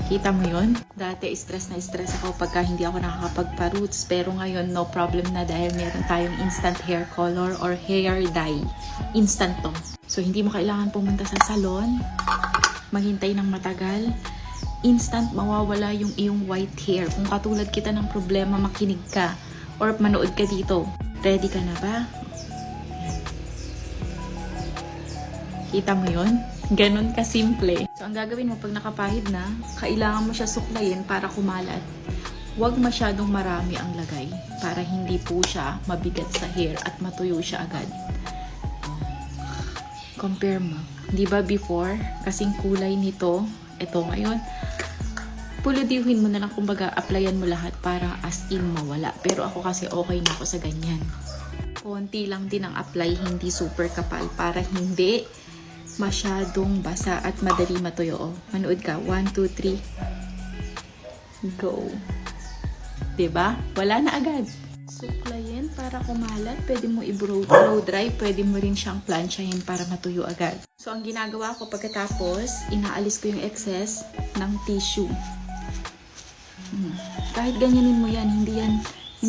Kita mo yun? Dati stress na stress ako pagka hindi ako nakakapagpa-roots. Pero ngayon, no problem na dahil meron tayong instant hair color or hair dye. Instant to. So, hindi mo kailangan pumunta sa salon, maghintay ng matagal. Instant mawawala yung iyong white hair. Kung katulad kita ng problema, makinig ka or manood ka dito. Ready ka na ba? Kita mo yun? Ganon kasimple. So, ang gagawin mo pag nakapahid na, kailangan mo siya suklayin para kumalat. Huwag masyadong marami ang lagay para hindi po siya mabigat sa hair at matuyo siya agad. Compare mo. Di ba before, kasing kulay nito, ito ngayon, puludihin mo na lang, kumbaga, applyan mo lahat para as in mawala. Pero ako kasi okay na ako sa ganyan. Konti lang din ang apply, hindi super kapal para hindi masyadong basa at madali matuyo. Oh. Manood ka. 1, 2, 3. Go. Diba? Wala na agad. Suklayin para kumalat. Pwede mo i-blow dry. Pwede mo rin siyang planchahin para matuyo agad. So, ang ginagawa ko pagkatapos, inaalis ko yung excess ng tissue. Kahit ganyanin mo yan, hindi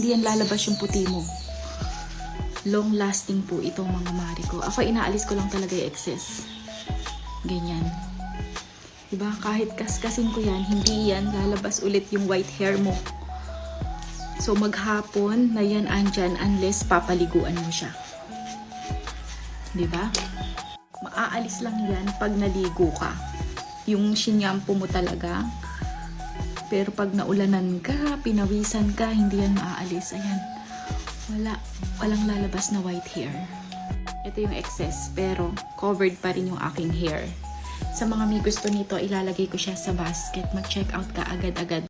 yan lalabas yung puti mo. Long lasting po itong mga mari ko. Ako, inaalis ko lang talaga yung excess. Ganyan. Diba? Kahit kaskasin ko yan, hindi yan lalabas ulit yung white hair mo. So, maghapon na yan andyan unless papaliguan mo siya. Diba? Maaalis lang yan pag naligo ka. Yung shinyampo mo talaga. Pero pag naulanan ka, pinawisan ka, hindi yan maaalis. Ayan. Walang lalabas na white hair. Ito yung excess, pero covered pa rin yung aking hair. Sa mga may gusto nito, ilalagay ko siya sa basket. Mag-check out ka agad-agad.